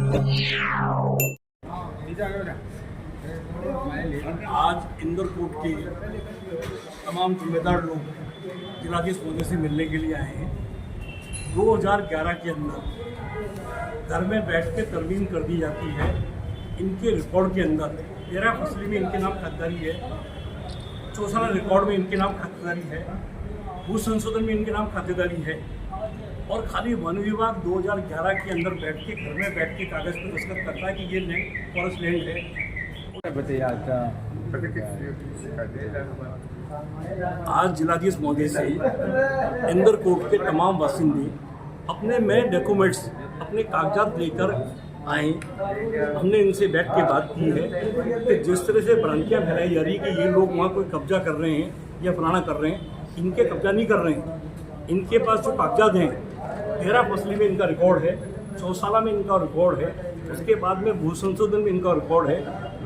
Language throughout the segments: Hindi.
आज इंदौर कोर्ट के तमाम जिम्मेदार लोग जिलाधीश महोदय से मिलने के लिए आए हैं। 2011 के अंदर घर में बैठ के तरमीम कर दी जाती है। इनके रिकॉर्ड के अंदर 13 फसली में इनके नाम खातेदारी है, चौसाला रिकॉर्ड में इनके नाम खातेदारी है, भू संशोधन में इनके नाम खातेदारी है और खाली वन विभाग 2011 के अंदर बैठ के घर में बैठ के कागज़ पर दस्तखत करता है कि ये लैंड फॉरेस्ट लैंड है। आज जिलाधीश महोदय से इंदौर कोर्ट के तमाम बासिंदे अपने नए डॉक्यूमेंट्स, अपने कागजात लेकर आए। हमने इनसे बैठ के बात की है कि जिस तरह से भ्रांतियाँ फैलाई जा रही है कि ये लोग वहाँ कोई कब्जा कर रहे हैं या फलाना कर रहे हैं, इनके कब्जा नहीं कर रहे हैं। इनके पास जो कागजात हैं 13 फसली में इनका रिकॉर्ड है, चौसाला में इनका रिकॉर्ड है, उसके बाद में भू संशोधन में इनका रिकॉर्ड है।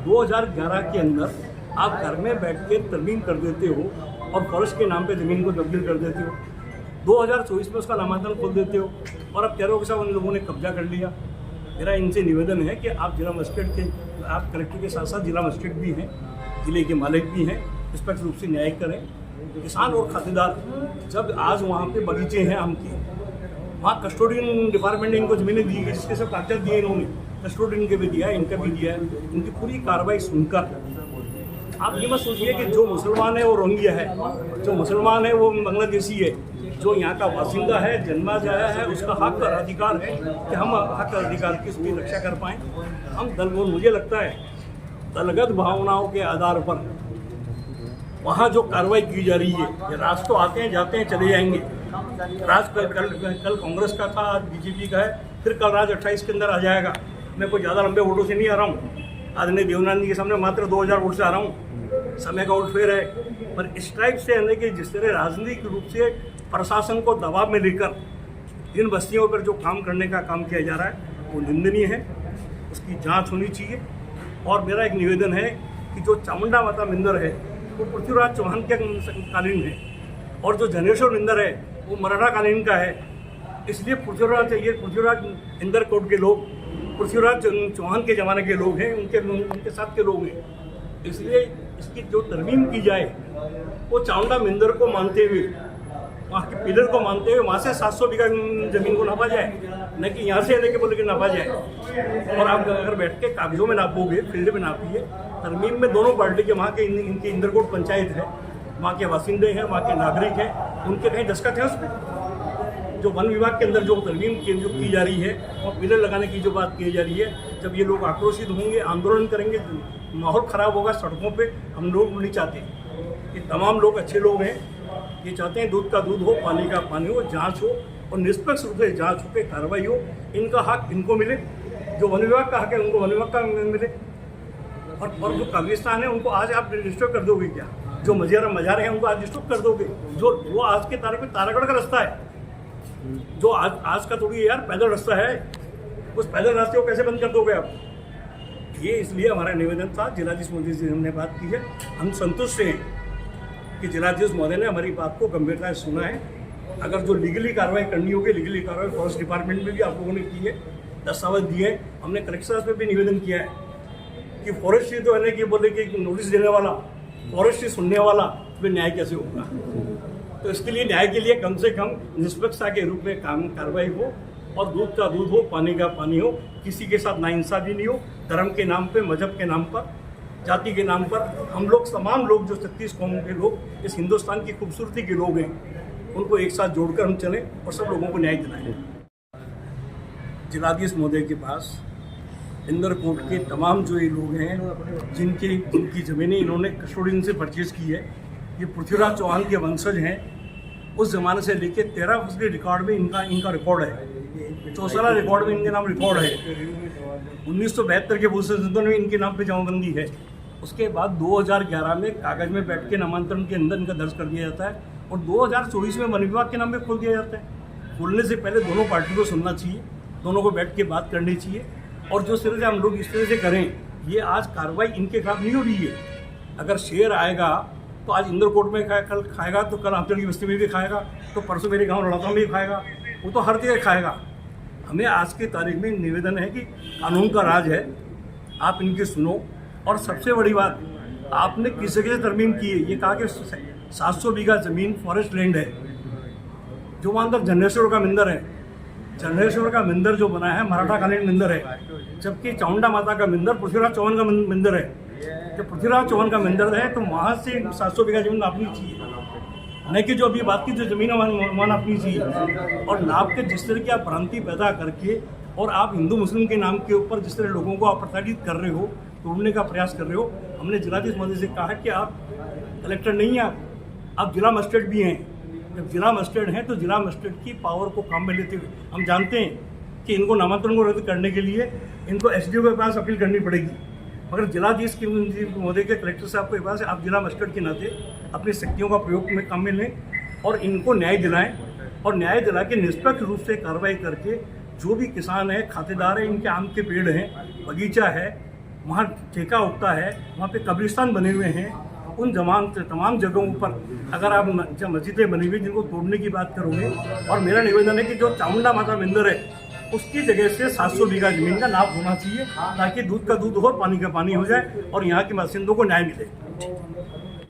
2011 के अंदर आप घर में बैठ के तरमीम कर देते हो और फर्श के नाम पे ज़मीन को तब्दील कर देते हो। 2024 में उसका नामांकन खोल देते हो और अब कह रहे हो कि साहब उन लोगों ने कब्जा कर लिया। मेरा इनसे निवेदन है कि आप जिला मजिस्ट्रेट के, आप कलेक्टर के साथ साथ जिला मजिस्ट्रेट भी हैं, जिले के मालिक भी हैं, निष्पक्ष रूप से न्याय करें। किसान और खातेदार जब आज वहाँ पे बगीचे हैं आम के, वहाँ कस्टोडियन डिपार्टमेंट ने इनको ज़मीनें दी गई, जिसके सब कागजात दिए इन्होंने, कस्टोडियन के भी दिया है, इनका भी दिया है। इनकी पूरी कार्रवाई सुनकर आप ये मत सोचिए कि जो मुसलमान है वो रोहिंग्या है, जो मुसलमान है वो बांग्लादेशी है। जो यहाँ का बासिंदा है, जन्मा जाया है, उसका हक और अधिकार है कि हम हक और अधिकार की उसकी रक्षा कर पाएँ। हम मुझे लगता है दलगत भावनाओं के आधार पर वहाँ जो कार्रवाई की जा रही है, राज तो आते हैं जाते हैं चले जाएंगे। राज कल कांग्रेस का था, आज बीजेपी का है, फिर कल राज 28 के अंदर आ जाएगा। मैं कोई ज़्यादा लंबे वोटों से नहीं आ रहा हूँ, आदरणीय देवनानी के सामने मात्र 2000 वोट से आ रहा हूँ। समय का उलटफेर है, पर इस टाइप से है कि जिस तरह राजनीतिक रूप से प्रशासन को दबाव में लेकर इन बस्तियों पर जो काम करने का काम किया जा रहा है वो निंदनीय है, उसकी जांच होनी चाहिए। और मेरा एक निवेदन है कि जो चामुंडा माता मंदिर है वो पृथ्वीराज चौहान के कालीन है और जो जनेश्वर मंदिर है वो मराठा कालीन का है। इसलिए पृथ्वीराज इंदौर कोर्ट के लोग पृथ्वीराज चौहान के ज़माने के लोग हैं, उनके साथ के लोग हैं। इसलिए इसकी जो तरमीम की जाए वो चामुंडा मंदिर को मानते हुए, वहाँ के पिलर को मानते हुए वहाँ से 700 बीघा ज़मीन को नापा जाए, न कि यहाँ से लेके बोले कि नापा जाए। और आप अगर बैठ के कागजों में नापोगे, फील्ड में नापिए। तरमीम में दोनों पार्टी के, वहाँ के इनकी इंदौर कोर्ट पंचायत है, वहाँ के बासिंदे हैं, वहाँ के नागरिक हैं, उनके कहीं दस्तखत है उसमें। जो वन विभाग के अंदर जो तरमीम की जा रही है और पिलर लगाने की जो बात की जा रही है, जब ये लोग आक्रोशित होंगे, आंदोलन करेंगे, माहौल ख़राब होगा सड़कों पे। हम लोग नहीं चाहते। ये तमाम लोग अच्छे लोग हैं, ये चाहते हैं दूध का दूध हो, पानी का पानी हो, जांच हो और निष्पक्ष रूप से जांच हो के कार्रवाई हो। इनका हक इनको मिले, जो वन विभाग का हक है उनको वन विभाग का मिले। और जो कब्रिस्तान है उनको आज आप डिस्टर्ब कर दोगे क्या? जो मज़ारे हैं उनको आज डिस्टर्ब कर दोगे? जो वो आज के तारीख में तारागढ़ का रास्ता है, जो आज का थोड़ी यार पैदल रास्ता है, उस पैदल रास्ते को कैसे बंद कर दोगे आप? ये इसलिए हमारा निवेदन था। जिलाधीश महोदय से हमने बात की है, हम संतुष्ट हैं कि जिलाधीश महोदय ने हमारी बात को गंभीरता से सुना है। अगर जो लीगली कार्रवाई करनी होगी, लीगली कार्रवाई फॉरेस्ट डिपार्टमेंट में भी आप लोगों ने की है, दस्तावेज दिए। हमने कलेक्टर साहब पे भी निवेदन किया है कि फॉरेस्ट्री तो है कि बोले कि नोटिस देने वाला, फॉरेस्ट्री सुनने वाला, फिर न्याय कैसे होगा? तो इसके लिए न्याय के लिए कम से कम निष्पक्षता के रूप में कार्रवाई हो और दूध का दूध हो, पानी का पानी हो, किसी के साथ नाइंसाफी नहीं हो। धर्म के नाम पे, मजहब के नाम पर, जाति के नाम पर हम लोग तमाम लोग जो 36 कौम के लोग इस हिंदुस्तान की खूबसूरती के लोग हैं, उनको एक साथ जोड़कर हम चलें और सब लोगों को न्याय दिलाएं। जिलाधीश महोदय के पास इंदौर कोर्ट के तमाम जो ये लोग हैं जिनकी ज़मीनें इन्होंने कस्टोडियन से परचेज़ की है, ये पृथ्वीराज चौहान के वंशज हैं। उस ज़माने से लेके 13 फसली रिकॉर्ड में इनका रिकॉर्ड है, चौसाला रिकॉर्ड में इनके नाम रिकॉर्ड है, 1972 के भू संशोधन में इनके नाम पे जमाबंदी है। उसके बाद 2011 में कागज़ में बैठ के नामांतरण के अंदर इनका दर्ज कर दिया जाता है और 2024 में वन विभाग के नाम पे खोल दिया जाता है। खोलने से पहले दोनों पार्टी को सुनना चाहिए, दोनों को बैठ के बात करनी चाहिए। और जो तरह से हम लोग इस तरह से करें, ये आज कार्रवाई इनके खिलाफ नहीं हो रही है। अगर शेर आएगा तो आज इंदौर कोर्ट में कल खाएगा, तो कल आमचल की बस्ती में भी खाएगा, तो परसों मेरे गाँव लड़ाता में भी खाएगा, वो तो हर जगह खाएगा। हमें आज की तारीख में निवेदन है कि कानून का राज है, आप इनकी सुनो। और सबसे बड़ी बात, आपने किस जगह से तरमीम की है? ये कहा कि 700 बीघा ज़मीन फॉरेस्ट लैंड है, जो वहाँ अंदर जन्नेश्वर का मंदिर है। जन्नेश्वर का मंदिर जो बना है मराठा कालीन मंदिर है, जबकि चामुंडा माता का मंदिर पृथ्वीराज चौहान का मंदिर है। जब पृथ्वीराज चौहान का मंदिर है तो वहाँ से 700 बीघा जमीन नापनी चाहिए, नहीं कि जो अभी बात की जो ज़मीन है वहाँ नापनी चाहिए। और नाप के जिस तरह की आप भ्रांति पैदा करके और आप हिंदू मुस्लिम के नाम के ऊपर जिस तरह लोगों को आप प्रताड़ित कर रहे हो, तोड़ने का प्रयास कर रहे हो। हमने जिलाधीश महोदय से कहा कि आप कलेक्टर नहीं हैं, आप जिला मजिस्ट्रेट भी हैं। जब जिला मजिस्ट्रेट हैं तो जिला मजिस्ट्रेट की पावर को काम में लेते हुए हम जानते हैं कि इनको नामांतरण को रद्द करने के लिए इनको एसडीओ के पास अपील करनी पड़ेगी, मगर जिलाधीश की महोदय के कलेक्टर साहब के पास आप जिला मजिस्ट्रेट के नाते अपनी शक्तियों का प्रयोग में काम में लें और इनको न्याय दिलाएं, और न्याय दिला के निष्पक्ष रूप से कार्रवाई करके जो भी किसान है, खातेदार है, इनके आम के पेड़ हैं, बगीचा है, वहाँ ठेका उगता है, वहाँ पे कब्रिस्तान बने हुए हैं, उन तमाम जगहों पर अगर आप मस्जिदें बनी हुई जिनको तोड़ने की बात करोगे। और मेरा निवेदन है कि जो चामुंडा माता मंदिर है उसकी जगह से 700 बीघा जमीन का नाप होना चाहिए, ताकि दूध का दूध हो, पानी का पानी हो जाए और यहाँ के बासिंदों को न्याय मिले।